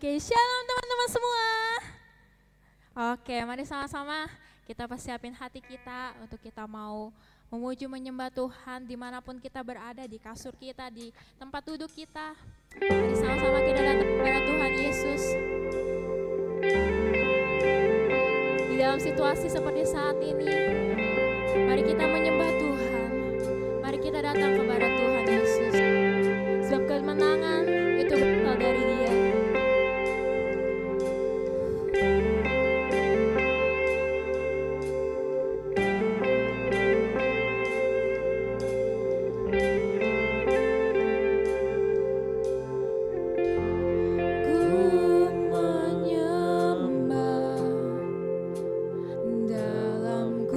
Oke, shalom teman-teman semua. Oke, mari sama-sama kita persiapin hati kita untuk kita mau memuji menyembah Tuhan dimanapun kita berada, di kasur kita, di tempat duduk kita. Mari sama-sama kita datang kepada Tuhan Yesus. Di dalam situasi seperti saat ini, mari kita menyembah Tuhan. Mari kita datang kepada Tuhan Yesus. Sebab kemenangan itu berasal dari Dia. Ku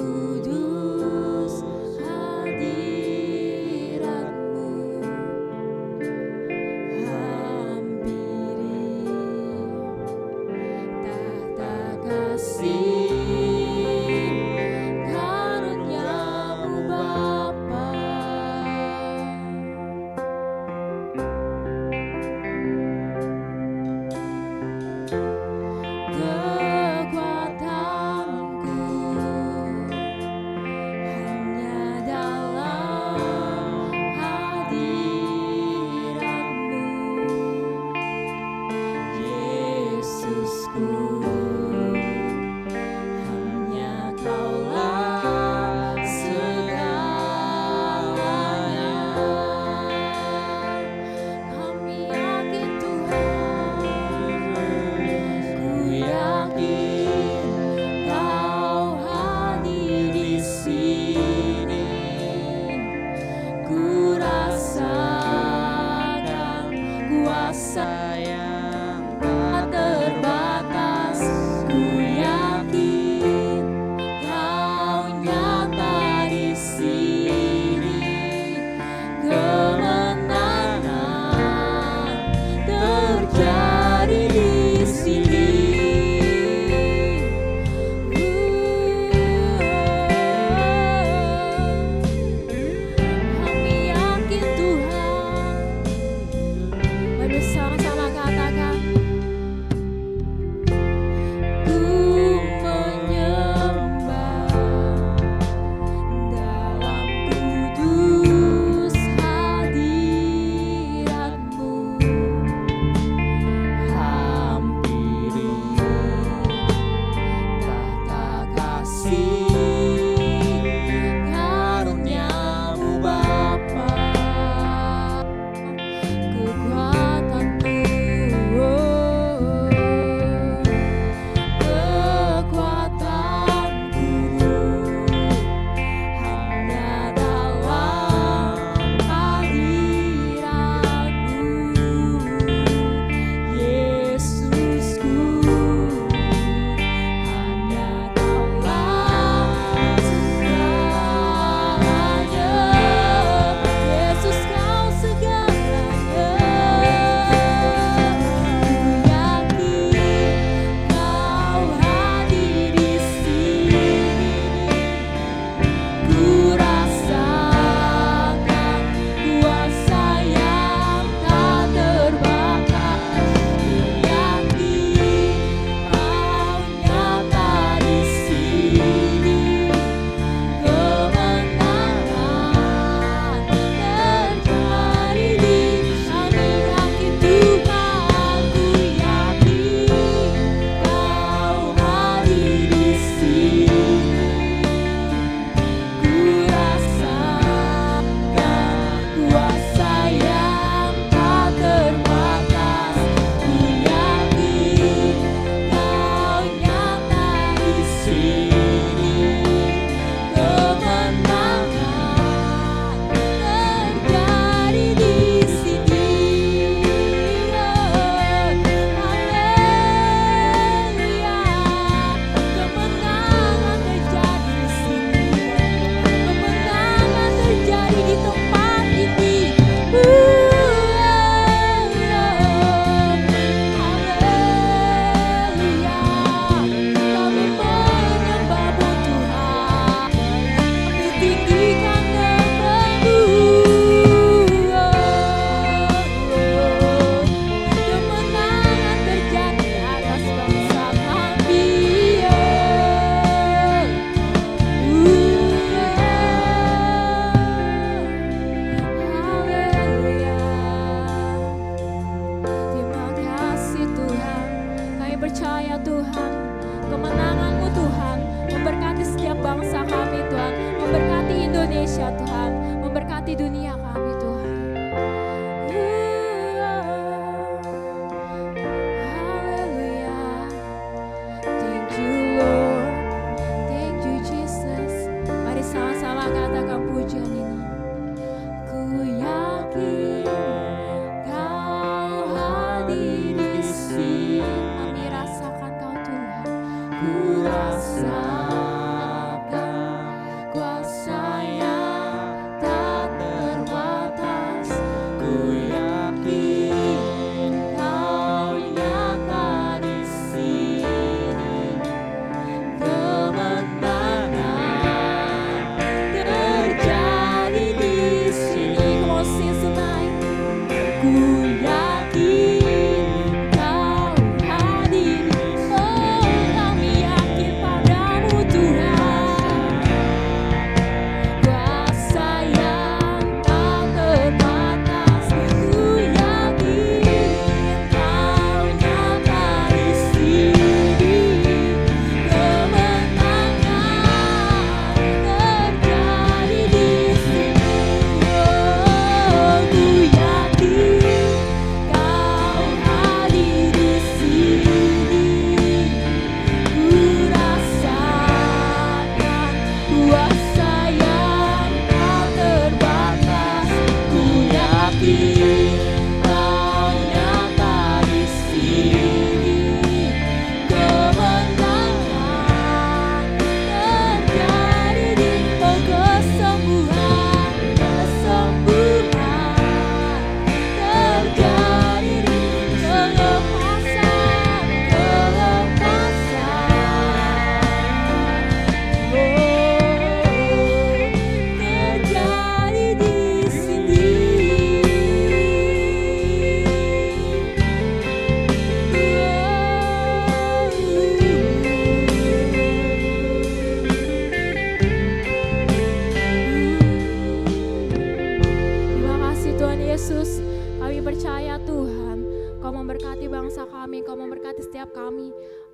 Indonesia Tuhan, memberkati dunia kami Tuhan.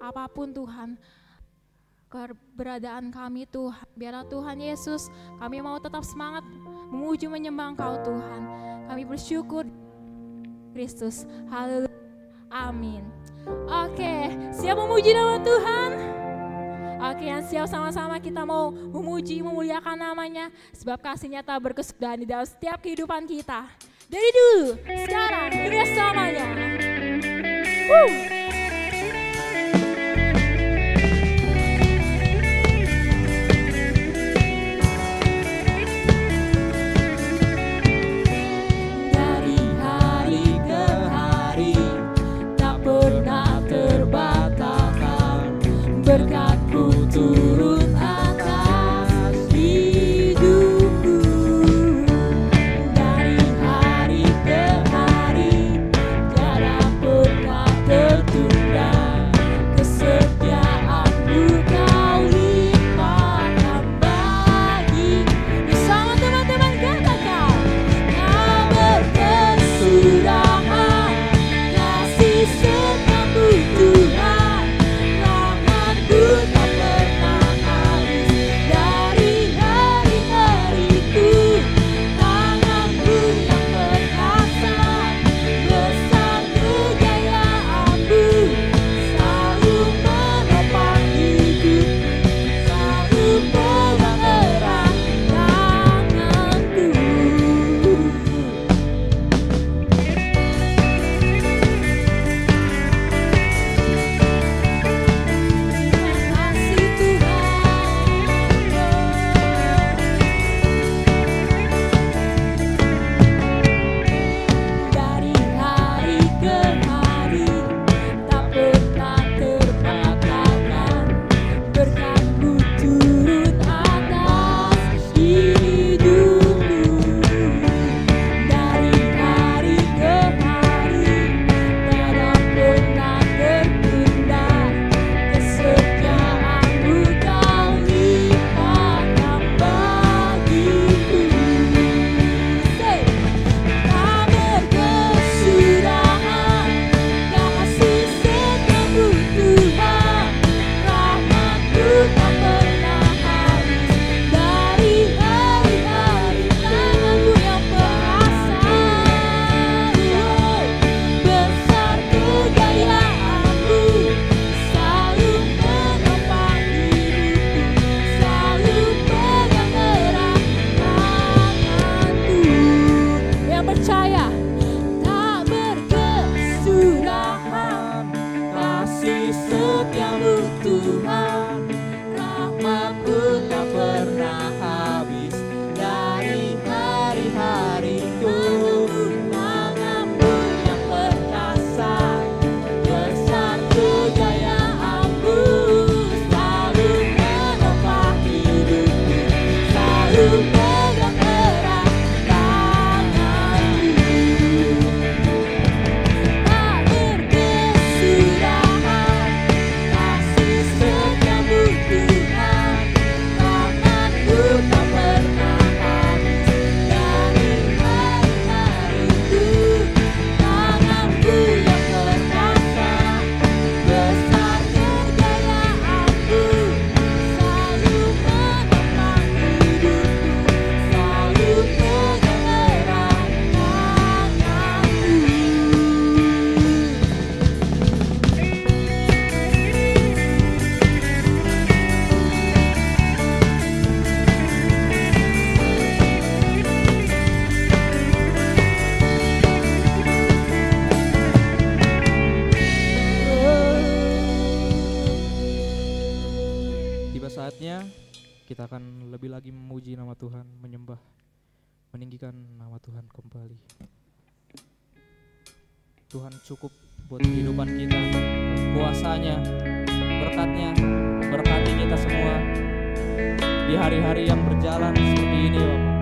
Apapun Tuhan, keberadaan kami Tuhan, biarlah Tuhan Yesus, kami mau tetap semangat memuji menyembah Engkau Tuhan. Kami bersyukur Kristus. Haleluya. Amin. Oke, siap memuji nama Tuhan? Oke, yang siap sama-sama kita mau memuji, memuliakan namanya, sebab kasih-Nya tak berkesudahan di dalam setiap kehidupan kita. Dari dulu, sekarang, hingga selamanya. Berkat-Mu turun atas hidupku, dari hari ke hari tiada pernah tertutup. Kita akan lebih lagi memuji nama Tuhan, menyembah, meninggikan nama Tuhan kembali. Tuhan cukup buat kehidupan kita, kuasanya, berkatnya, berkati kita semua di hari-hari yang berjalan seperti ini, Bapak.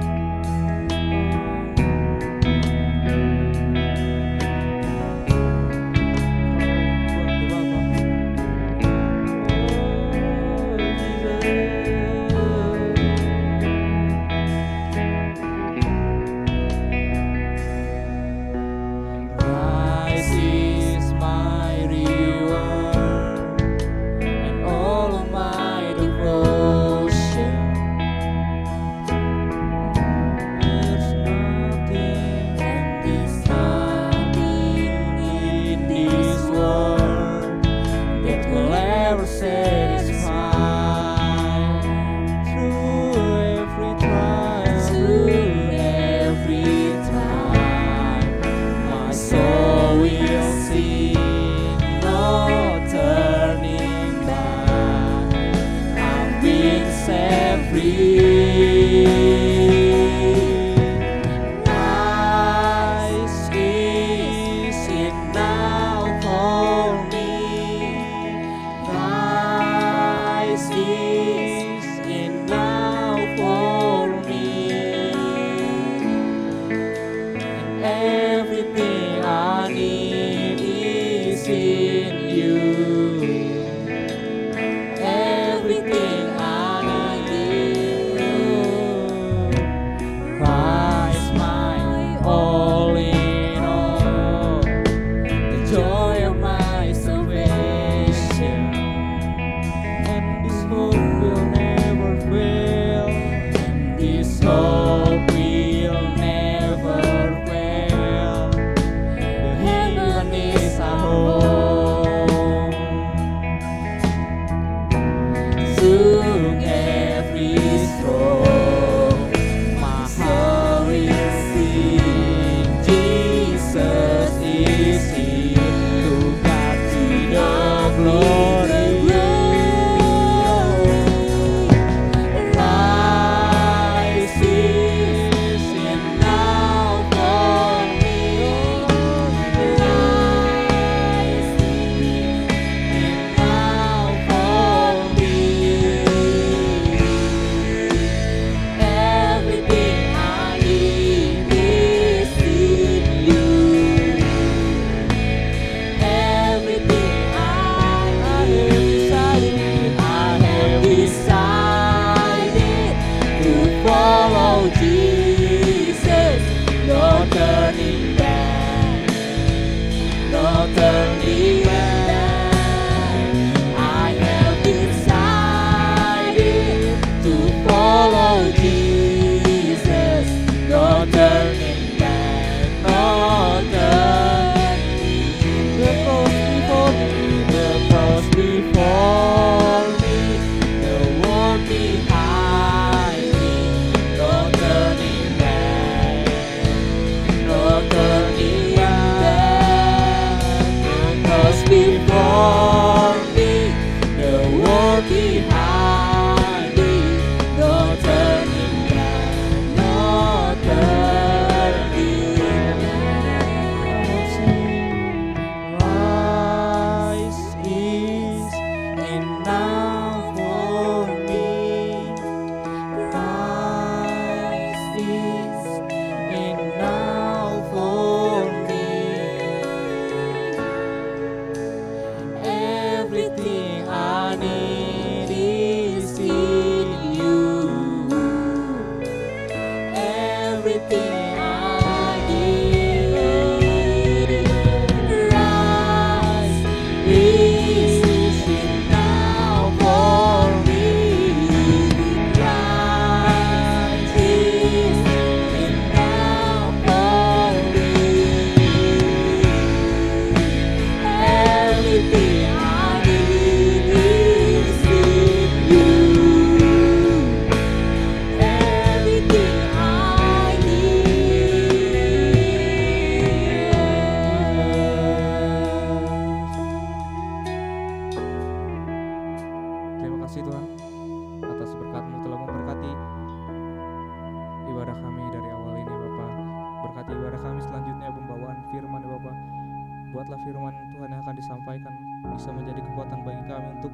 firman Tuhan yang akan disampaikan bisa menjadi kekuatan bagi kami untuk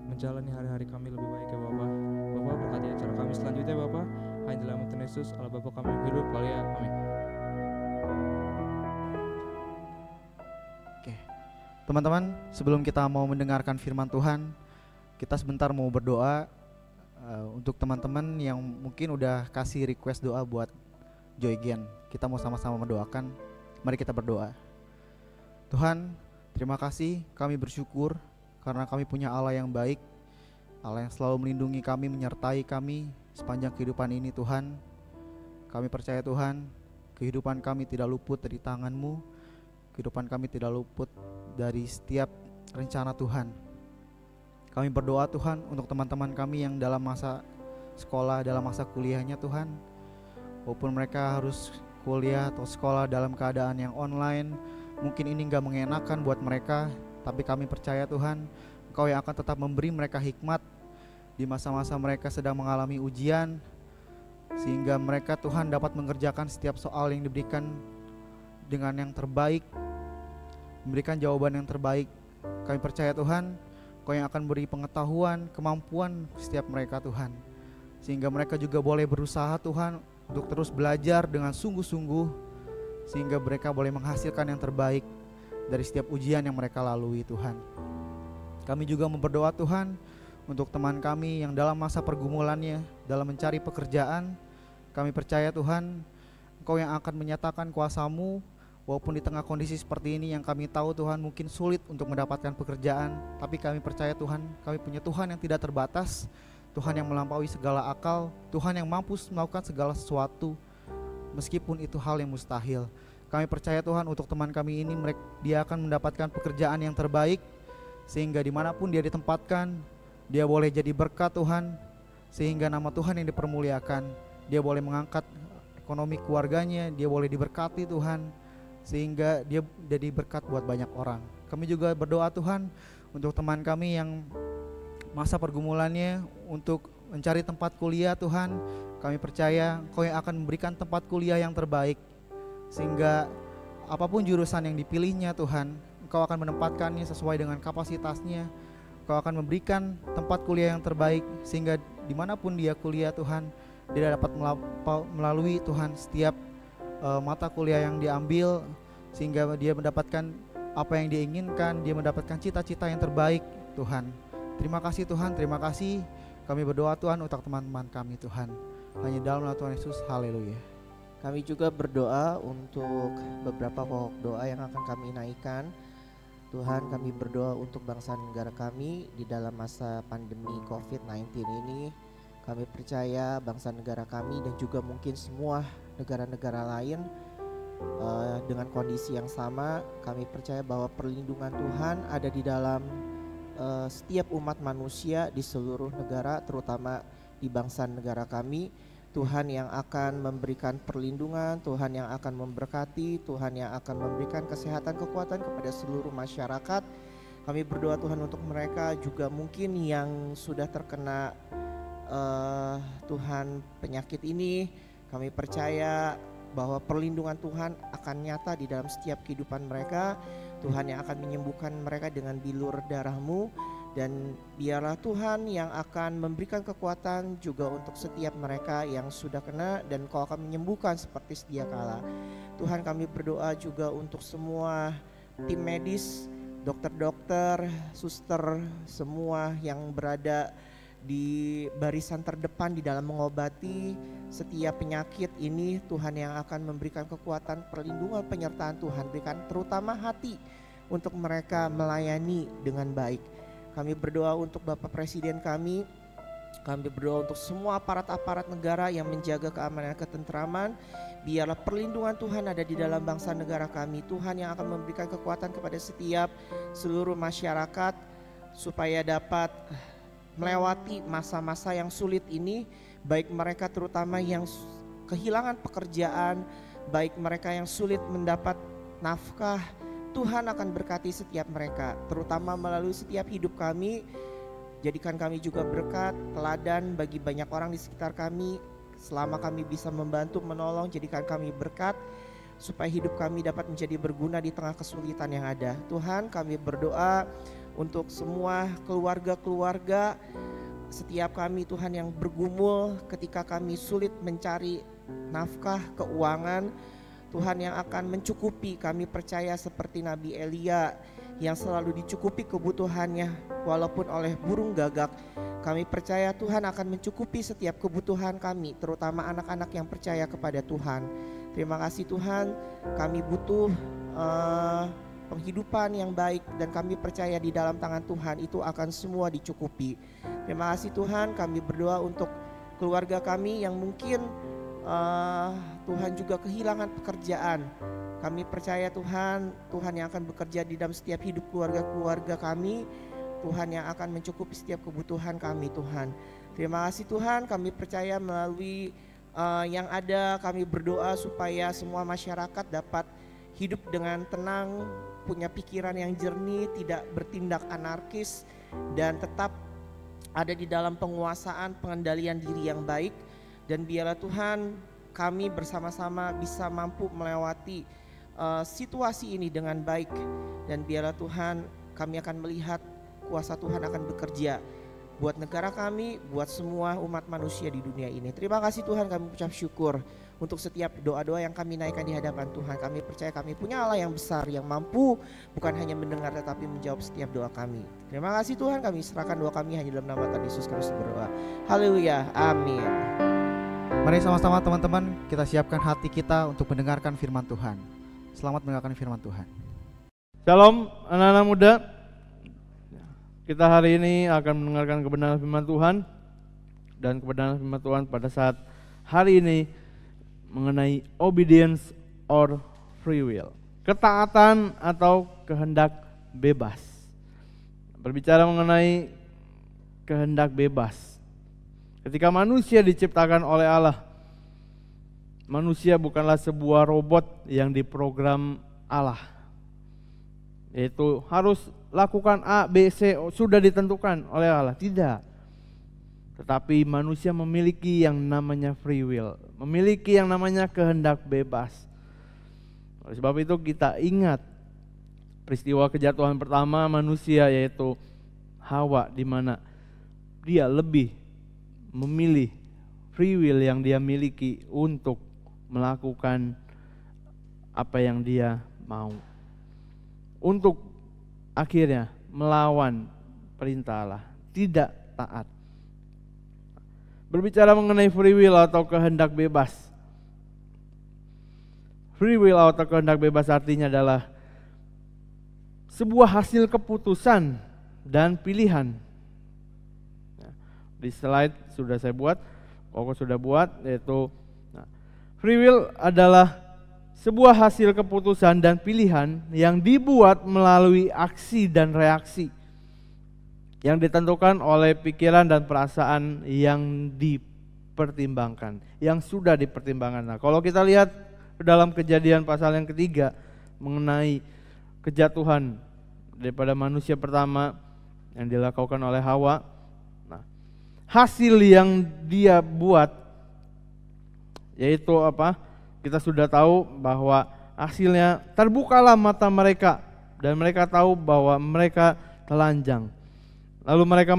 menjalani hari-hari kami lebih baik ya Bapa. Bapa berkati acara kami selanjutnya Bapa. Hanya dalam nama Tuhan Yesus, Allah Bapa kami yang hidup, haleluya, amin. Oke, teman-teman, sebelum kita mau mendengarkan firman Tuhan, kita sebentar mau berdoa untuk teman-teman yang mungkin udah kasih request doa buat Joy Gen. Kita mau sama-sama mendoakan. Mari kita berdoa. Tuhan, terima kasih, kami bersyukur karena kami punya Allah yang baik, Allah yang selalu melindungi kami, menyertai kami sepanjang kehidupan ini. Tuhan, kami percaya Tuhan, kehidupan kami tidak luput dari tangan-Mu, kehidupan kami tidak luput dari setiap rencana Tuhan. Kami berdoa Tuhan untuk teman-teman kami yang dalam masa sekolah, dalam masa kuliahnya Tuhan, walaupun mereka harus kuliah atau sekolah dalam keadaan yang online, mungkin ini gak mengenakan buat mereka, tapi kami percaya Tuhan, Engkau yang akan tetap memberi mereka hikmat di masa-masa mereka sedang mengalami ujian, sehingga mereka Tuhan dapat mengerjakan setiap soal yang diberikan dengan yang terbaik, memberikan jawaban yang terbaik. Kami percaya Tuhan, Kau yang akan beri pengetahuan, kemampuan setiap mereka Tuhan, sehingga mereka juga boleh berusaha Tuhan untuk terus belajar dengan sungguh-sungguh, sehingga mereka boleh menghasilkan yang terbaik dari setiap ujian yang mereka lalui Tuhan. Kami juga berdoa Tuhan untuk teman kami yang dalam masa pergumulannya dalam mencari pekerjaan. Kami percaya Tuhan, Engkau yang akan menyatakan kuasa-Mu, walaupun di tengah kondisi seperti ini yang kami tahu Tuhan mungkin sulit untuk mendapatkan pekerjaan, tapi kami percaya Tuhan, kami punya Tuhan yang tidak terbatas, Tuhan yang melampaui segala akal, Tuhan yang mampu melakukan segala sesuatu meskipun itu hal yang mustahil. Kami percaya Tuhan untuk teman kami ini, dia akan mendapatkan pekerjaan yang terbaik, sehingga dimanapun dia ditempatkan, dia boleh jadi berkat Tuhan, sehingga nama Tuhan yang dipermuliakan. Dia boleh mengangkat ekonomi keluarganya, dia boleh diberkati Tuhan, sehingga dia jadi berkat buat banyak orang. Kami juga berdoa Tuhan untuk teman kami yang masa pergumulannya untuk mencari tempat kuliah Tuhan. Kami percaya Kau yang akan memberikan tempat kuliah yang terbaik, sehingga apapun jurusan yang dipilihnya Tuhan, Engkau akan menempatkannya sesuai dengan kapasitasnya. Kau akan memberikan tempat kuliah yang terbaik, sehingga dimanapun dia kuliah Tuhan, dia dapat melalui Tuhan setiap mata kuliah yang diambil, sehingga dia mendapatkan apa yang diinginkan, dia mendapatkan cita-cita yang terbaik Tuhan. Terima kasih Tuhan, terima kasih. Kami berdoa Tuhan untuk teman-teman kami Tuhan, hanya dalam nama Tuhan Yesus, haleluya. Kami juga berdoa untuk beberapa pokok doa yang akan kami naikkan. Tuhan, kami berdoa untuk bangsa negara kami di dalam masa pandemi COVID-19 ini. Kami percaya bangsa negara kami dan juga mungkin semua negara-negara lain dengan kondisi yang sama. Kami percaya bahwa perlindungan Tuhan ada di dalam setiap umat manusia di seluruh negara, terutama di bangsa negara kami. Tuhan yang akan memberikan perlindungan, Tuhan yang akan memberkati, Tuhan yang akan memberikan kesehatan, kekuatan kepada seluruh masyarakat. Kami berdoa Tuhan untuk mereka juga mungkin yang sudah terkena Tuhan penyakit ini. Kami percaya bahwa perlindungan Tuhan akan nyata di dalam setiap kehidupan mereka. Tuhan yang akan menyembuhkan mereka dengan bilur darah-Mu, dan biarlah Tuhan yang akan memberikan kekuatan juga untuk setiap mereka yang sudah kena, dan Kau akan menyembuhkan seperti sedia kala. Tuhan, kami berdoa juga untuk semua tim medis, dokter-dokter, suster, semua yang berada di barisan terdepan di dalam mengobati setiap penyakit ini. Tuhan yang akan memberikan kekuatan, perlindungan, penyertaan Tuhan berikan, terutama hati untuk mereka melayani dengan baik. Kami berdoa untuk Bapak Presiden kami berdoa untuk semua aparat-aparat negara yang menjaga keamanan dan ketentraman. Biarlah perlindungan Tuhan ada di dalam bangsa negara kami. Tuhan yang akan memberikan kekuatan kepada setiap seluruh masyarakat supaya dapat melewati masa-masa yang sulit ini, baik mereka terutama yang kehilangan pekerjaan, baik mereka yang sulit mendapat nafkah. Tuhan akan berkati setiap mereka, terutama melalui setiap hidup kami. Jadikan kami juga berkat, teladan bagi banyak orang di sekitar kami. Selama kami bisa membantu, menolong, jadikan kami berkat, supaya hidup kami dapat menjadi berguna di tengah kesulitan yang ada. Tuhan, kami berdoa untuk semua keluarga-keluarga setiap kami Tuhan yang bergumul ketika kami sulit mencari nafkah keuangan. Tuhan yang akan mencukupi, kami percaya seperti Nabi Elia yang selalu dicukupi kebutuhannya walaupun oleh burung gagak. Kami percaya Tuhan akan mencukupi setiap kebutuhan kami, terutama anak-anak yang percaya kepada Tuhan. Terima kasih Tuhan, kami butuh penghidupan yang baik dan kami percaya di dalam tangan Tuhan itu akan semua dicukupi. Terima kasih Tuhan, kami berdoa untuk keluarga kami yang mungkin Tuhan juga kehilangan pekerjaan. Kami percaya Tuhan yang akan bekerja di dalam setiap hidup keluarga-keluarga kami. Tuhan yang akan mencukupi setiap kebutuhan kami Tuhan. Terima kasih Tuhan, kami percaya melalui yang ada kami berdoa supaya semua masyarakat dapat hidup dengan tenang, punya pikiran yang jernih, tidak bertindak anarkis dan tetap ada di dalam penguasaan pengendalian diri yang baik. Dan biarlah Tuhan kami bersama-sama bisa mampu melewati situasi ini dengan baik. Dan biarlah Tuhan kami akan melihat kuasa Tuhan akan bekerja buat negara kami, buat semua umat manusia di dunia ini. Terima kasih Tuhan, kami ucap syukur untuk setiap doa-doa yang kami naikkan di hadapan Tuhan. Kami percaya kami punya Allah yang besar, yang mampu bukan hanya mendengar tetapi menjawab setiap doa kami. Terima kasih Tuhan, kami serahkan doa kami hanya dalam nama Tuhan Yesus Kristus berdoa. Haleluya, amin. Mari sama-sama teman-teman kita siapkan hati kita untuk mendengarkan firman Tuhan. Selamat mendengarkan firman Tuhan. Shalom anak-anak muda. Kita hari ini akan mendengarkan kebenaran firman Tuhan. Dan kebenaran firman Tuhan pada saat hari ini mengenai obedience or free will. Ketaatan atau kehendak bebas. Berbicara mengenai kehendak bebas. Ketika manusia diciptakan oleh Allah, manusia bukanlah sebuah robot yang diprogram Allah. Yaitu harus lakukan A, B, C, sudah ditentukan oleh Allah. Tidak. Tetapi manusia memiliki yang namanya free will, memiliki yang namanya kehendak bebas. Oleh sebab itu kita ingat peristiwa kejatuhan pertama manusia, yaitu Hawa, di mana dia lebih memilih free will yang dia miliki untuk melakukan apa yang dia mau, untuk akhirnya melawan perintah Allah, tidak taat. Berbicara mengenai free will atau kehendak bebas, free will atau kehendak bebas artinya adalah sebuah hasil keputusan dan pilihan. Di slide sudah saya buat, Koko sudah buat, yaitu free will adalah sebuah hasil keputusan dan pilihan yang dibuat melalui aksi dan reaksi yang ditentukan oleh pikiran dan perasaan yang dipertimbangkan, yang sudah dipertimbangkan. Nah, kalau kita lihat dalam Kejadian pasal yang ketiga mengenai kejatuhan daripada manusia pertama yang dilakukan oleh Hawa, hasil yang dia buat yaitu apa? Kita sudah tahu bahwa hasilnya terbukalah mata mereka dan mereka tahu bahwa mereka telanjang. Lalu mereka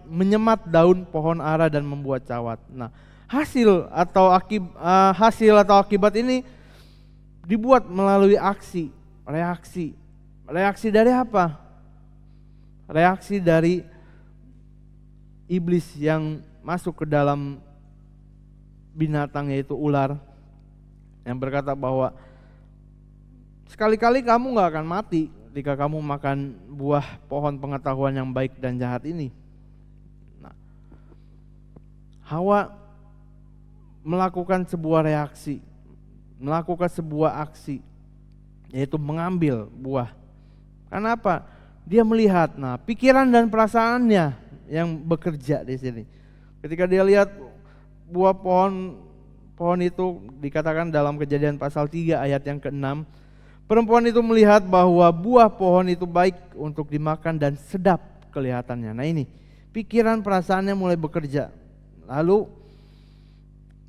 menyemat daun pohon ara dan membuat cawat. Nah, hasil atau akibat ini dibuat melalui aksi, reaksi. Reaksi dari apa? Reaksi dari iblis yang masuk ke dalam binatang, yaitu ular, yang berkata bahwa sekali-kali kamu gak akan mati ketika kamu makan buah pohon pengetahuan yang baik dan jahat ini. Nah, Hawa melakukan sebuah reaksi, melakukan sebuah aksi, yaitu mengambil buah. Kenapa? Dia melihat, pikiran dan perasaannya yang bekerja di sini. Ketika dia lihat buah pohon itu, dikatakan dalam Kejadian pasal 3 ayat yang ke-6, perempuan itu melihat bahwa buah pohon itu baik untuk dimakan dan sedap kelihatannya. Nah, ini pikiran perasaannya mulai bekerja. Lalu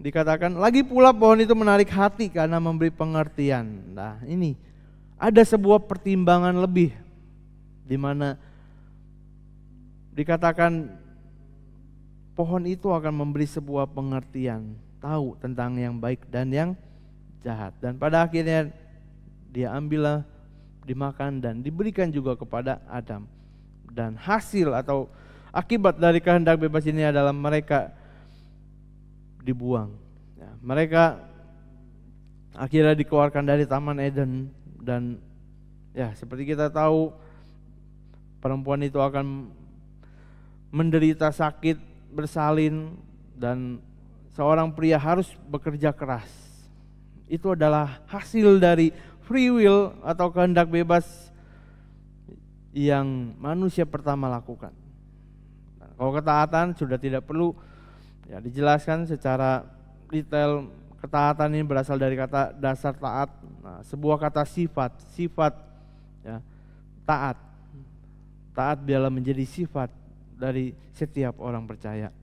dikatakan lagi pula pohon itu menarik hati karena memberi pengertian. Nah, ini ada sebuah pertimbangan lebih di mana dikatakan pohon itu akan memberi sebuah pengertian, tahu tentang yang baik dan yang jahat. Dan pada akhirnya dia ambillah, dimakan dan diberikan juga kepada Adam. Dan hasil atau akibat dari kehendak bebas ini adalah mereka dibuang. Ya, mereka akhirnya dikeluarkan dari Taman Eden dan ya seperti kita tahu perempuan itu akan menderita sakit, bersalin, dan seorang pria harus bekerja keras. Itu adalah hasil dari free will atau kehendak bebas yang manusia pertama lakukan. Nah, kalau ketaatan sudah tidak perlu ya dijelaskan secara detail. Ketaatan ini berasal dari kata dasar taat. Nah, sebuah kata sifat ya, taat. Taat biarlah menjadi sifat dari setiap orang percaya.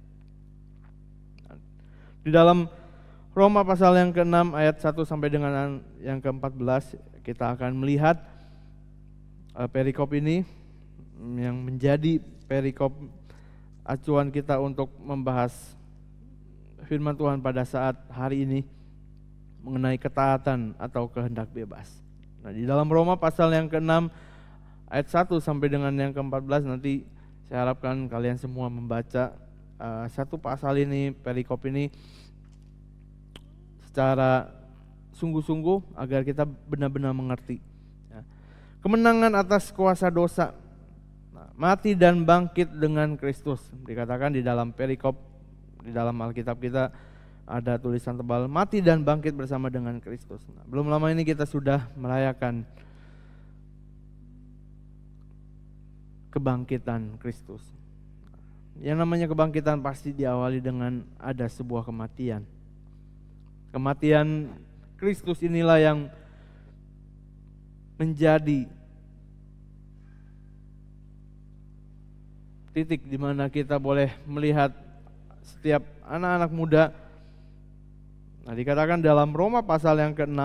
Di dalam Roma pasal yang ke-6 ayat 1 sampai dengan yang ke-14 kita akan melihat perikop ini yang menjadi perikop acuan kita untuk membahas firman Tuhan pada saat hari ini mengenai ketaatan atau kehendak bebas. Nah, di dalam Roma pasal yang ke-6 ayat 1 sampai dengan yang ke-14 nanti saya harapkan kalian semua membaca satu pasal ini, perikop ini secara sungguh-sungguh agar kita benar-benar mengerti. Ya. Kemenangan atas kuasa dosa, mati dan bangkit dengan Kristus. Dikatakan di dalam perikop, di dalam Alkitab kita ada tulisan tebal, mati dan bangkit bersama dengan Kristus. Nah, belum lama ini kita sudah merayakan kebangkitan Kristus. Yang namanya kebangkitan pasti diawali dengan ada sebuah kematian. Kematian Kristus inilah yang menjadi titik di mana kita boleh melihat setiap anak-anak muda. Nah, dikatakan dalam Roma pasal yang ke-6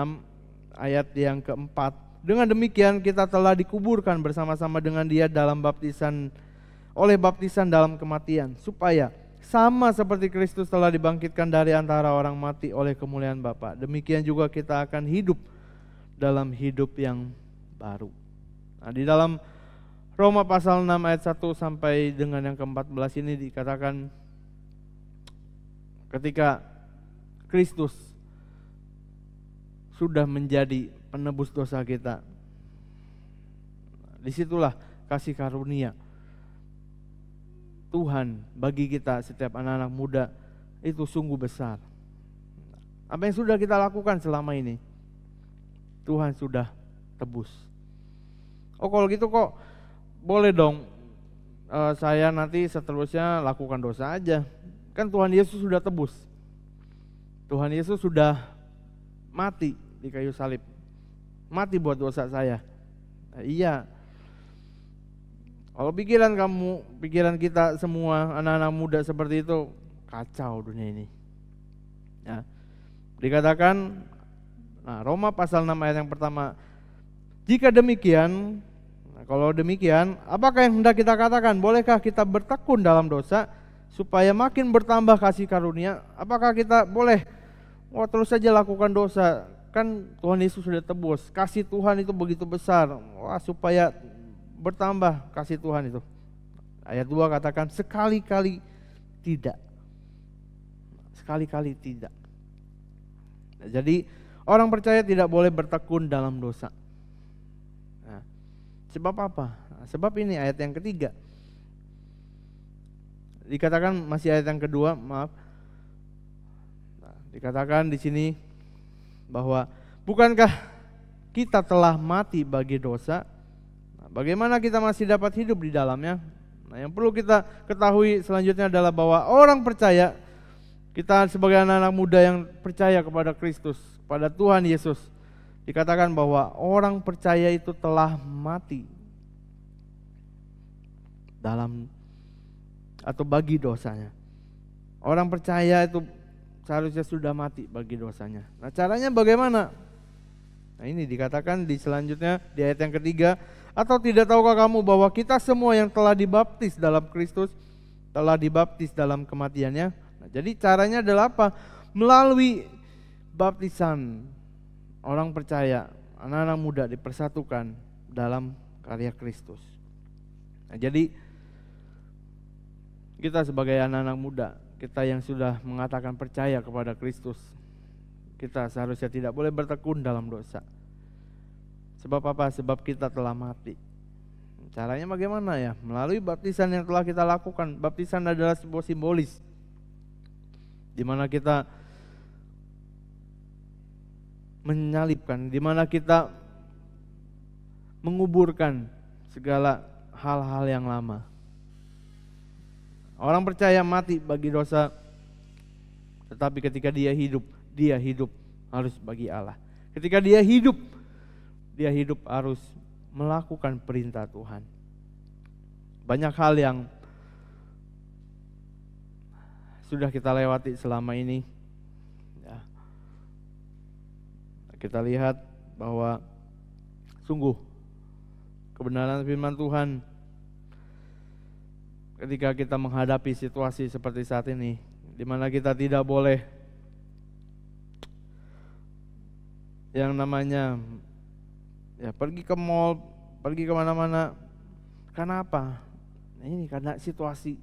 ayat yang ke-4, dengan demikian kita telah dikuburkan bersama-sama dengan Dia dalam oleh baptisan dalam kematian, supaya sama seperti Kristus telah dibangkitkan dari antara orang mati oleh kemuliaan Bapa, demikian juga kita akan hidup dalam hidup yang baru. Nah, di dalam Roma pasal 6 ayat 1 sampai dengan yang ke-14 ini dikatakan ketika Kristus sudah menjadi penebus dosa kita, disitulah kasih karunia Tuhan bagi kita setiap anak-anak muda itu sungguh besar. Apa yang sudah kita lakukan selama ini, Tuhan sudah tebus. Oh, kalau gitu kok boleh dong saya nanti seterusnya lakukan dosa aja. Kan Tuhan Yesus sudah tebus. Tuhan Yesus sudah mati di kayu salib. Mati buat dosa saya. Nah, iya. Kalau pikiran kita semua anak-anak muda seperti itu, kacau dunia ini. Ya. Dikatakan, nah, Roma pasal 6 ayat yang pertama, jika demikian, kalau demikian, apakah yang hendak kita katakan? Bolehkah kita bertekun dalam dosa supaya makin bertambah kasih karunia? Apakah kita boleh terus saja lakukan dosa? Kan Tuhan Yesus sudah tebus. Kasih Tuhan itu begitu besar. Supaya bertambah kasih Tuhan itu. Ayat 2 katakan sekali-kali tidak. Sekali-kali tidak. Jadi orang percaya tidak boleh bertekun dalam dosa. Nah, sebab apa? Nah, sebab ini ayat yang ketiga. Dikatakan masih ayat yang kedua, maaf. Nah, dikatakan di sini bahwa bukankah kita telah mati bagi dosa? Nah, bagaimana kita masih dapat hidup di dalamnya? Nah, yang perlu kita ketahui selanjutnya adalah bahwa orang percaya, kita sebagai anak-anak muda yang percaya kepada Kristus, pada Tuhan Yesus, dikatakan bahwa orang percaya itu telah mati dalam atau bagi dosanya. Orang percaya itu seharusnya sudah mati bagi dosanya. Nah, caranya bagaimana? Nah, ini dikatakan di selanjutnya di ayat yang ketiga, atau tidak tahukah kamu bahwa kita semua yang telah dibaptis dalam Kristus telah dibaptis dalam kematiannya? Nah, jadi caranya adalah apa? Melalui baptisan orang percaya, anak-anak muda dipersatukan dalam karya Kristus. Nah, jadi kita sebagai anak-anak muda, kita yang sudah mengatakan percaya kepada Kristus, kita seharusnya tidak boleh bertekun dalam dosa. Sebab apa? Sebab kita telah mati. Caranya bagaimana ya? Melalui baptisan yang telah kita lakukan. Baptisan adalah sebuah simbolis, di mana kita menyalibkan, di mana kita menguburkan segala hal-hal yang lama. Orang percaya mati bagi dosa, tetapi ketika dia hidup harus bagi Allah. Ketika dia hidup harus melakukan perintah Tuhan. Banyak hal yang sudah kita lewati selama ini. Ya. Kita lihat bahwa sungguh kebenaran firman Tuhan ketika kita menghadapi situasi seperti saat ini, di mana kita tidak boleh yang namanya ya pergi ke mall, pergi kemana-mana. Karena apa? Nah, ini karena situasi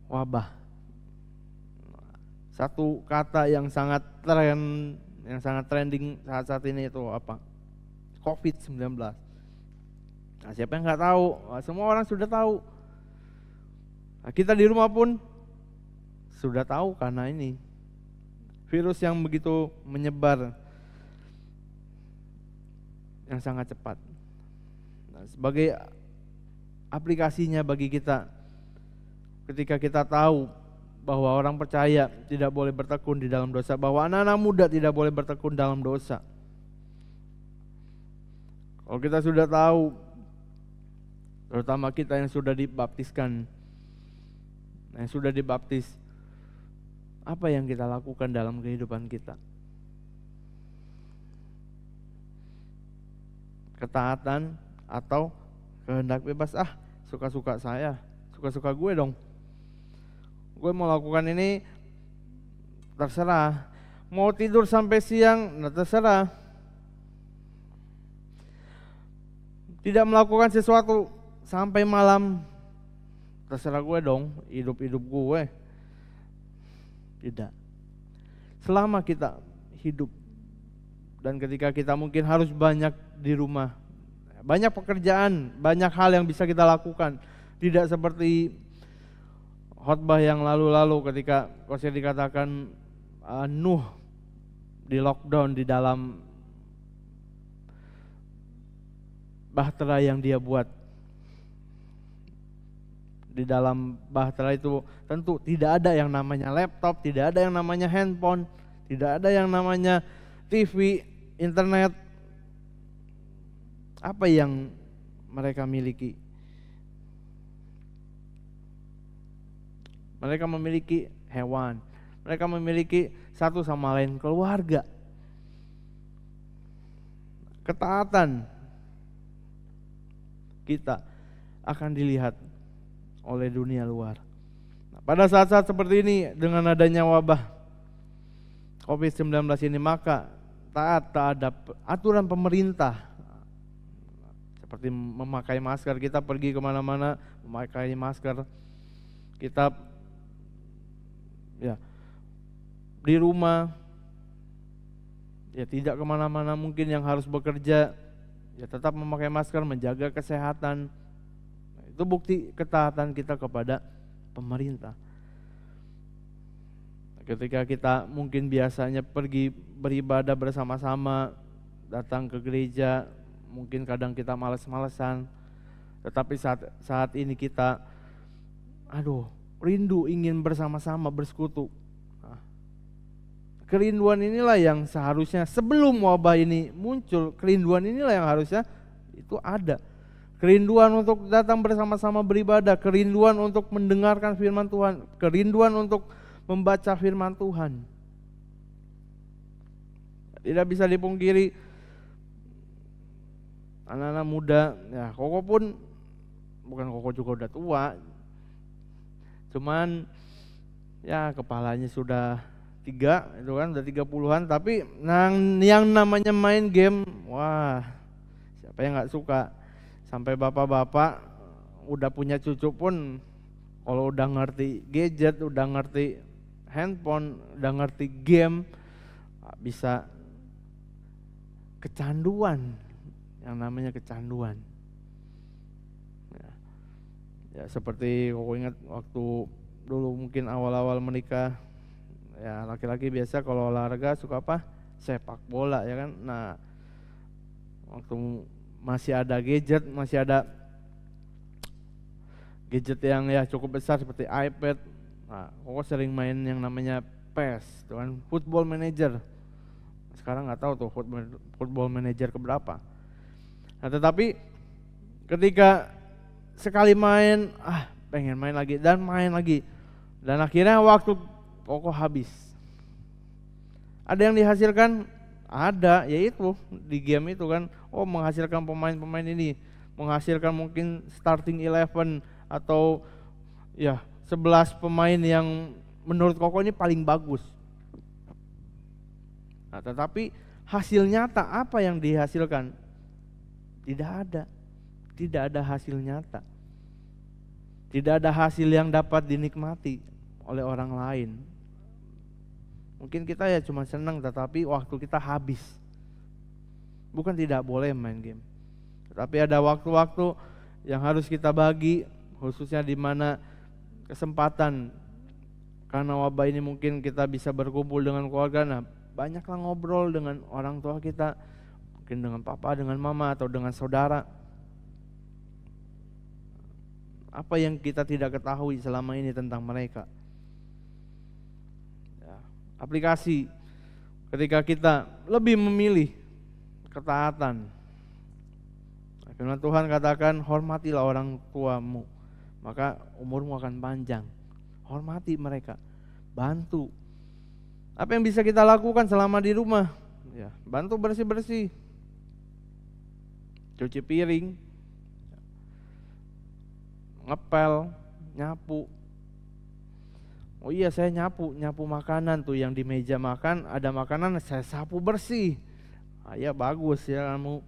wabah. Satu kata yang sangat trending saat ini itu apa? COVID-19. Nah, siapa yang nggak tahu? Nah, semua orang sudah tahu. Nah, kita di rumah pun sudah tahu karena ini virus yang begitu menyebar, yang sangat cepat. Nah, sebagai aplikasinya bagi kita, ketika kita tahu bahwa orang percaya tidak boleh bertekun di dalam dosa, bahwa anak-anak muda tidak boleh bertekun dalam dosa. Kalau kita sudah tahu, terutama kita yang sudah dibaptiskan, yang sudah dibaptis, apa yang kita lakukan dalam kehidupan kita? Ketaatan atau kehendak bebas? Suka-suka saya, suka-suka gue dong. Gue mau lakukan ini, terserah. Mau tidur sampai siang, terserah. Tidak melakukan sesuatu sampai malam, terserah gue dong, hidup gue. Tidak. Selama kita hidup, dan ketika kita mungkin harus banyak di rumah, banyak pekerjaan, banyak hal yang bisa kita lakukan. Tidak seperti khotbah yang lalu-lalu ketika Qasir dikatakan Nuh di lockdown di dalam bahtera yang dia buat. Di dalam bahtera itu tentu tidak ada yang namanya laptop, tidak ada yang namanya handphone, tidak ada yang namanya TV, internet. Apa yang mereka miliki? Mereka memiliki hewan, mereka memiliki satu sama lain keluarga. Ketaatan kita akan dilihat oleh dunia luar. Nah, pada saat-saat seperti ini, dengan adanya wabah COVID-19 ini, maka taat terhadap aturan pemerintah, seperti memakai masker. Kita pergi kemana-mana memakai masker. Kita ya di rumah, ya tidak kemana-mana. Mungkin yang harus bekerja, ya tetap memakai masker, menjaga kesehatan. Nah, itu bukti ketaatan kita kepada pemerintah. Ketika kita mungkin biasanya pergi beribadah bersama-sama, datang ke gereja, mungkin kadang kita malas-malesan, tetapi saat ini kita rindu ingin bersama-sama bersekutu. Nah, kerinduan inilah yang seharusnya sebelum wabah ini muncul, kerinduan inilah yang harusnya itu ada. Kerinduan untuk datang bersama-sama beribadah, kerinduan untuk mendengarkan firman Tuhan, kerinduan untuk membaca firman Tuhan. Tidak bisa dipungkiri anak-anak muda, ya Koko pun bukan Koko juga udah tua, cuman ya kepalanya sudah 3, itu kan udah 30-an, tapi yang namanya main game, wah siapa yang nggak suka. Sampai bapak-bapak udah punya cucu pun kalau udah ngerti gadget, udah ngerti handphone, udah ngerti game, bisa kecanduan, yang namanya kecanduan. Ya seperti Koko ingat waktu dulu mungkin awal-awal menikah, ya laki-laki biasa kalau olahraga suka apa? Sepak bola ya kan. Nah waktu masih ada gadget, masih ada gadget yang ya cukup besar seperti iPad, nah Koko sering main yang namanya PES, itu kan Football Manager. Sekarang nggak tahu tuh Football Manager keberapa. Nah tetapi ketika sekali main, pengen main lagi dan main lagi, dan akhirnya waktu Koko habis. Ada yang dihasilkan? Ada, yaitu di game itu kan, menghasilkan pemain-pemain ini, menghasilkan mungkin starting 11 atau ya 11 pemain yang menurut Koko ini paling bagus. Nah, tetapi hasil nyata apa yang dihasilkan? Tidak ada hasil nyata. Tidak ada hasil yang dapat dinikmati oleh orang lain. Mungkin kita ya cuma senang, tetapi waktu kita habis. Bukan tidak boleh main game, tetapi ada waktu-waktu yang harus kita bagi, khususnya di mana kesempatan karena wabah ini mungkin kita bisa berkumpul dengan keluarga. Nah, banyaklah ngobrol dengan orang tua kita, mungkin dengan papa, dengan mama, atau dengan saudara. Apa yang kita tidak ketahui selama ini tentang mereka. Ya, aplikasi ketika kita lebih memilih ketaatan. Firman Tuhan katakan, hormatilah orang tuamu, maka umurmu akan panjang. Hormati mereka, bantu. Apa yang bisa kita lakukan selama di rumah? Ya, bantu bersih-bersih, cuci piring, ngepel, nyapu. Oh iya, saya nyapu makanan tuh yang di meja makan, ada makanan saya sapu bersih. Ya bagus ya kamu.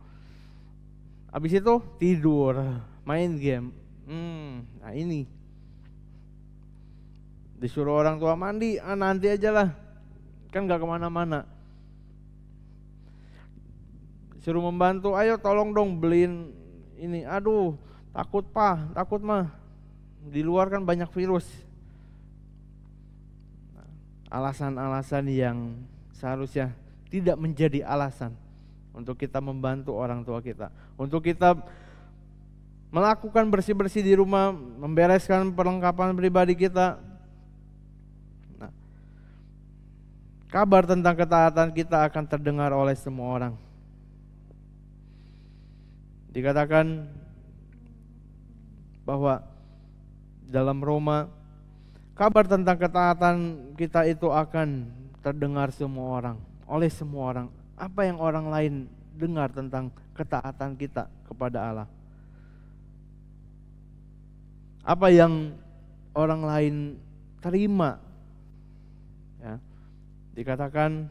Habis itu tidur, main game. Nah ini disuruh orang tua mandi, nanti aja lah, kan gak kemana-mana. Suruh membantu, ayo tolong dong beliin ini. Aduh, takut mah, di luar kan banyak virus. Alasan-alasan yang seharusnya tidak menjadi alasan untuk kita membantu orang tua kita, untuk kita melakukan bersih-bersih di rumah, membereskan perlengkapan pribadi kita. Nah, kabar tentang ketaatan kita akan terdengar oleh semua orang. Dikatakan bahwa dalam Roma, kabar tentang ketaatan kita itu akan terdengar semua orang, oleh semua orang. Apa yang orang lain dengar tentang ketaatan kita kepada Allah? Apa yang orang lain terima? Ya, dikatakan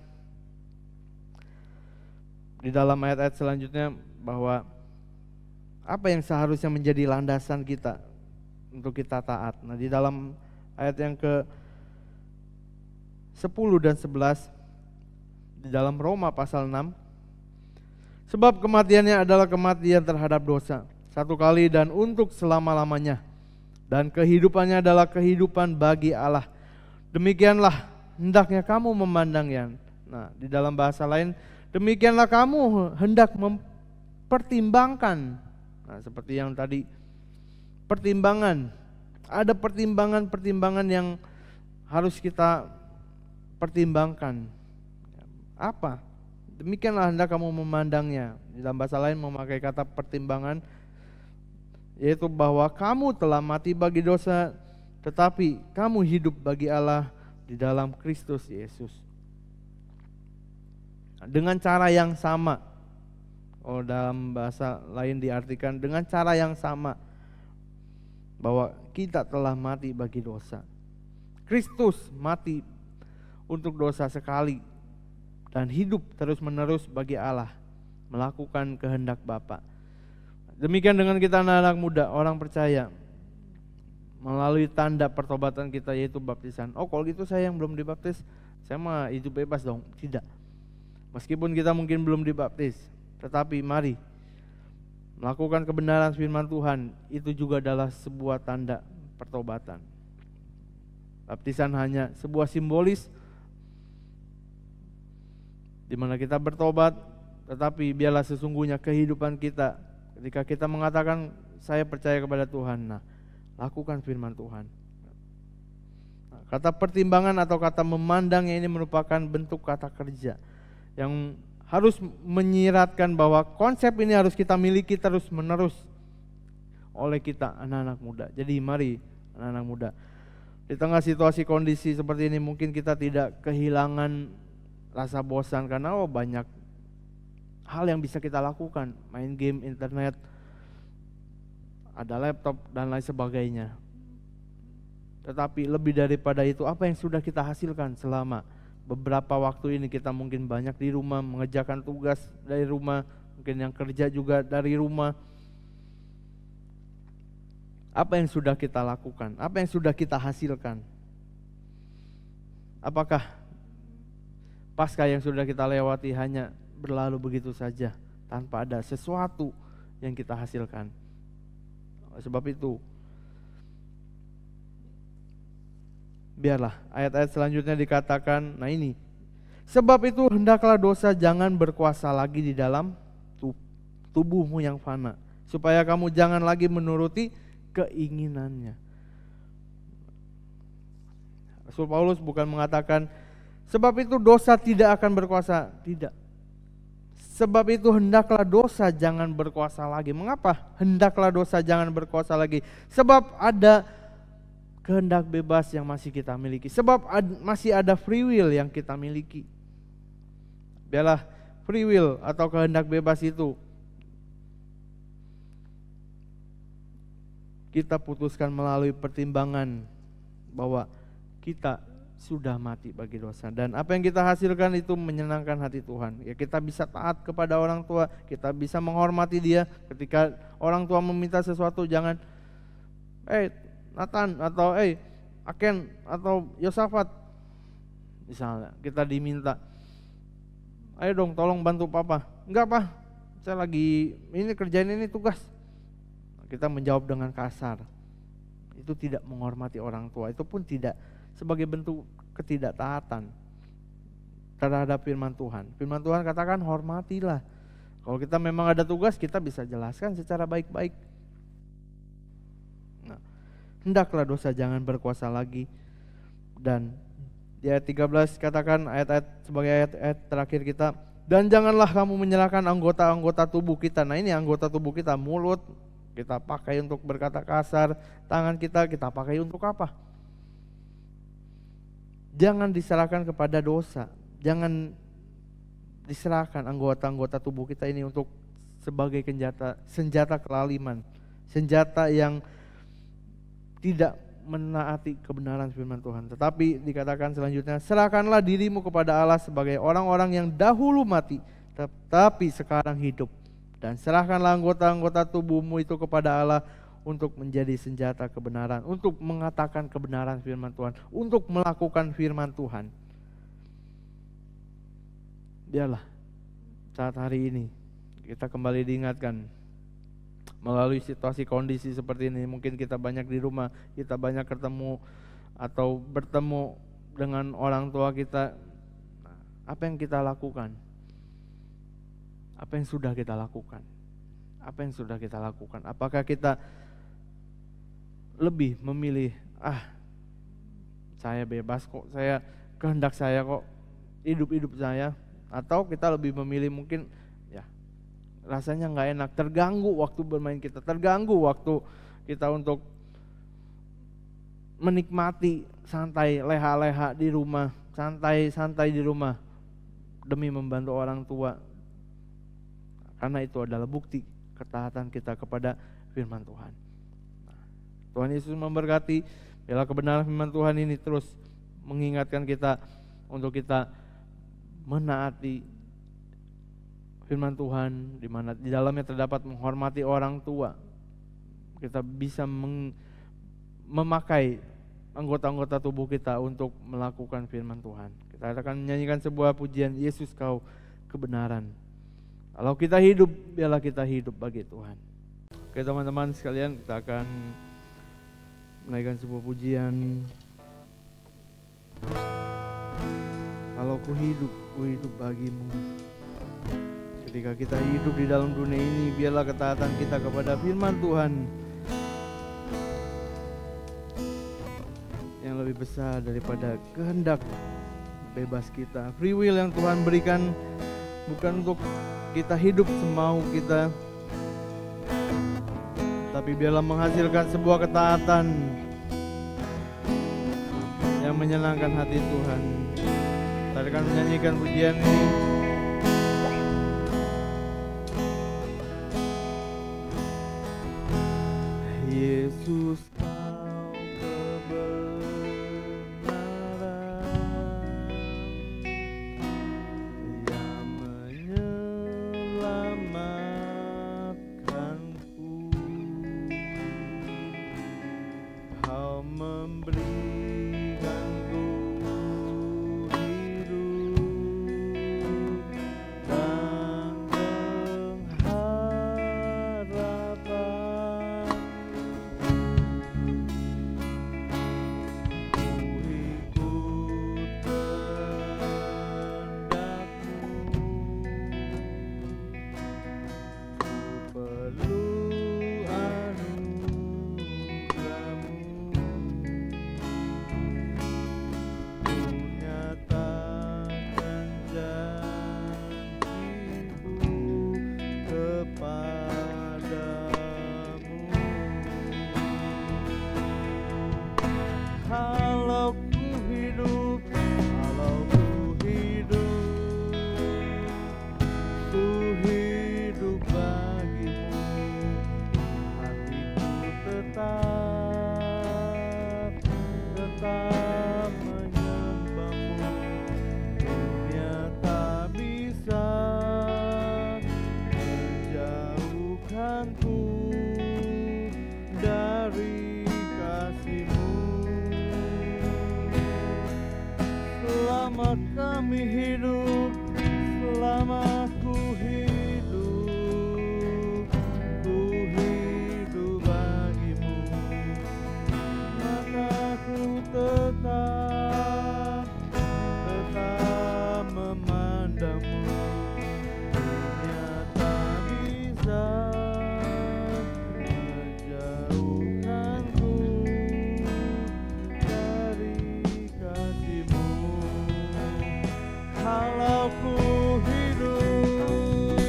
di dalam ayat-ayat selanjutnya bahwa apa yang seharusnya menjadi landasan kita untuk kita taat. Nah, di dalam ayat yang ke 10 dan 11 di dalam Roma pasal 6, sebab kematiannya adalah kematian terhadap dosa, satu kali dan untuk selama-lamanya, dan kehidupannya adalah kehidupan bagi Allah. Demikianlah hendaknya kamu memandangnya. Nah, di dalam bahasa lain, demikianlah kamu hendak mempertimbangkan. Nah, seperti yang tadi, pertimbangan. Ada pertimbangan-pertimbangan yang harus kita pertimbangkan. Apa? Demikianlah hendak kamu memandangnya. Di dalam bahasa lain memakai kata pertimbangan, yaitu bahwa kamu telah mati bagi dosa, tetapi kamu hidup bagi Allah di dalam Kristus Yesus. Dengan cara yang sama, kalau dalam bahasa lain diartikan dengan cara yang sama, bahwa kita telah mati bagi dosa. Kristus mati untuk dosa sekali dan hidup terus-menerus bagi Allah, melakukan kehendak Bapa. Demikian dengan kita anak-anak muda, orang percaya, melalui tanda pertobatan kita yaitu baptisan. Oh, kalau gitu saya yang belum dibaptis, saya mah hidup bebas dong. Tidak. Meskipun kita mungkin belum dibaptis, tetapi mari melakukan kebenaran firman Tuhan, itu juga adalah sebuah tanda pertobatan. Baptisan hanya sebuah simbolis di mana kita bertobat, tetapi biarlah sesungguhnya kehidupan kita ketika kita mengatakan saya percaya kepada Tuhan, nah lakukan firman Tuhan. Nah, kata pertimbangan atau kata memandang ini merupakan bentuk kata kerja yang harus menyiratkan bahwa konsep ini harus kita miliki terus menerus oleh kita anak-anak muda. Jadi mari anak-anak muda, di tengah situasi kondisi seperti ini mungkin kita tidak kehilangan rasa bosan karena banyak hal yang bisa kita lakukan, main game, internet, ada laptop dan lain sebagainya. Tetapi lebih daripada itu, apa yang sudah kita hasilkan selama beberapa waktu ini? Kita mungkin banyak di rumah mengerjakan tugas dari rumah, mungkin yang kerja juga dari rumah. Apa yang sudah kita lakukan? Apa yang sudah kita hasilkan? Apakah Paskah yang sudah kita lewati hanya berlalu begitu saja tanpa ada sesuatu yang kita hasilkan? Sebab itu biarlah ayat-ayat selanjutnya dikatakan, nah ini, sebab itu hendaklah dosa jangan berkuasa lagi di dalam tubuhmu yang fana, supaya kamu jangan lagi menuruti keinginannya. Rasul Paulus bukan mengatakan sebab itu dosa tidak akan berkuasa, tidak. Sebab itu hendaklah dosa jangan berkuasa lagi. Mengapa hendaklah dosa jangan berkuasa lagi? Sebab ada kehendak bebas yang masih kita miliki. Sebab masih ada free will yang kita miliki. Biarlah free will atau kehendak bebas itu kita putuskan melalui pertimbangan bahwa kita sudah mati bagi dosa, dan apa yang kita hasilkan itu menyenangkan hati Tuhan. Ya, kita bisa taat kepada orang tua, kita bisa menghormati dia. Ketika orang tua meminta sesuatu, jangan Nathan atau Aken atau Yosafat, misalnya kita diminta, ayo dong tolong bantu papa. Enggak pak, saya lagi ini kerjain ini tugas. Kita menjawab dengan kasar, itu tidak menghormati orang tua. Itu pun tidak sebagai bentuk ketidaktaatan terhadap firman Tuhan. Firman Tuhan katakan hormatilah. Kalau kita memang ada tugas, kita bisa jelaskan secara baik-baik. Nah, hendaklah dosa jangan berkuasa lagi. Dan di ayat 13 katakan, ayat-ayat sebagai ayat-ayat terakhir kita, dan janganlah kamu menyerahkan anggota-anggota tubuh kita. Nah ini anggota tubuh kita, mulut kita pakai untuk berkata kasar, tangan kita pakai untuk apa? Jangan diserahkan kepada dosa. Jangan diserahkan anggota-anggota tubuh kita ini untuk sebagai senjata kelaliman, senjata yang tidak menaati kebenaran firman Tuhan. Tetapi dikatakan selanjutnya, serahkanlah dirimu kepada Allah sebagai orang-orang yang dahulu mati, tetapi sekarang hidup. Dan serahkanlah anggota-anggota tubuhmu itu kepada Allah untuk menjadi senjata kebenaran, untuk mengatakan kebenaran firman Tuhan, untuk melakukan firman Tuhan. Biarlah saat hari ini kita kembali diingatkan melalui situasi kondisi seperti ini. Mungkin kita banyak di rumah, kita banyak ketemu atau bertemu dengan orang tua kita. Apa yang kita lakukan? Apa yang sudah kita lakukan? Apa yang sudah kita lakukan? Apakah kita lebih memilih, saya bebas kok, saya kehendak saya kok, hidup saya, atau kita lebih memilih mungkin ya rasanya nggak enak, terganggu waktu bermain kita, terganggu waktu kita untuk menikmati santai leha-leha di rumah, santai-santai di rumah demi membantu orang tua. Karena itu adalah bukti ketaatan kita kepada firman Tuhan. Tuhan Yesus memberkati. Biarlah kebenaran firman Tuhan ini terus mengingatkan kita untuk kita menaati firman Tuhan, di mana di dalamnya terdapat menghormati orang tua. Kita bisa memakai anggota-anggota tubuh kita untuk melakukan firman Tuhan. Kita akan menyanyikan sebuah pujian, Yesus Kau kebenaran. Kalau kita hidup, biarlah kita hidup bagi Tuhan. Oke teman-teman sekalian, kita akan menaikkan sebuah pujian. Kalau ku hidup bagimu. Ketika kita hidup di dalam dunia ini, biarlah ketaatan kita kepada firman Tuhan yang lebih besar daripada kehendak bebas kita. Free will yang Tuhan berikan bukan untuk kita hidup semau kita, tapi biarlah menghasilkan sebuah ketaatan yang menyenangkan hati Tuhan. Kita akan menyanyikan pujian ini. Yesus Kau kebenaran yang menyelamatkanku. Kau memberikanku hidup dan pengharapan. Ku ikut kehendakmu, ku perlu anugerahmu. Ku nyatakan janjiku kepadamu. Kalau ku hidup bagimu. Hatiku tetap menyembahmu. Dunia tak bisa menjauhkanku dari kasih-Mu. Selama kami hidup, selama ku hidup bagimu. Maka ku tetap memandangmu. Dunia tak bisa menjauhkanku dari kasih-Mu. Kalau ku hidup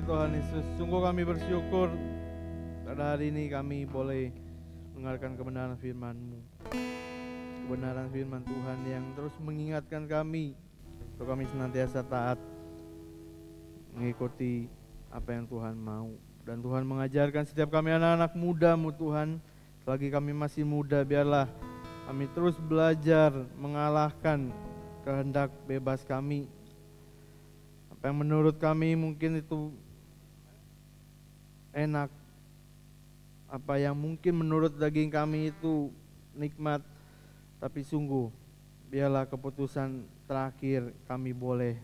Tuhan Yesus. Sungguh kami bersyukur pada hari ini kami boleh mendengarkan kebenaran firman-Mu. Kebenaran firman Tuhan yang terus mengingatkan kami untuk kami senantiasa taat mengikuti apa yang Tuhan mau. Dan Tuhan mengajarkan setiap kami anak-anak muda-Mu Tuhan, selagi kami masih muda, biarlah kami terus belajar mengalahkan kehendak bebas kami. Apa yang menurut kami mungkin itu enak, apa yang mungkin menurut daging kami itu nikmat, tapi sungguh biarlah keputusan terakhir kami boleh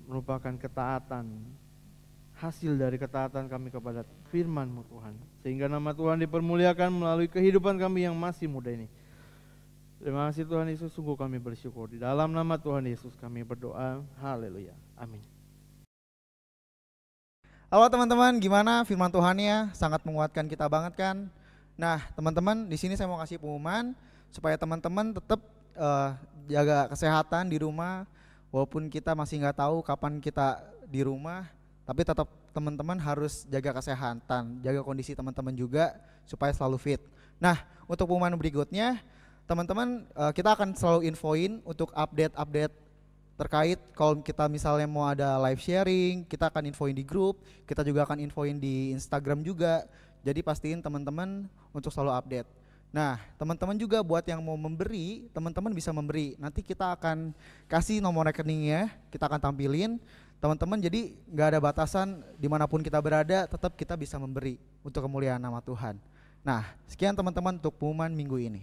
merupakan ketaatan, hasil dari ketaatan kami kepada firman-Mu Tuhan, sehingga nama Tuhan dipermuliakan melalui kehidupan kami yang masih muda ini. Terima kasih Tuhan Yesus, sungguh kami bersyukur. Di dalam nama Tuhan Yesus kami berdoa, haleluya, amin. Halo teman-teman, gimana firman Tuhannya? Sangat menguatkan kita banget kan? Nah teman-teman, di sini saya mau kasih pengumuman supaya teman-teman tetap jaga kesehatan di rumah. Walaupun kita masih nggak tahu kapan kita di rumah, tapi tetap teman-teman harus jaga kesehatan, jaga kondisi teman-teman juga supaya selalu fit. Nah untuk pengumuman berikutnya, teman-teman kita akan selalu infoin untuk update-update terkait kalau kita misalnya mau ada live sharing, kita akan infoin di grup, kita juga akan infoin di Instagram juga. Jadi pastiin teman-teman untuk selalu update. Nah teman-teman juga buat yang mau memberi, teman-teman bisa memberi. Nanti kita akan kasih nomor rekeningnya, kita akan tampilin. Teman-teman jadi gak ada batasan dimanapun kita berada, tetap kita bisa memberi untuk kemuliaan nama Tuhan. Nah sekian teman-teman untuk pengumuman minggu ini.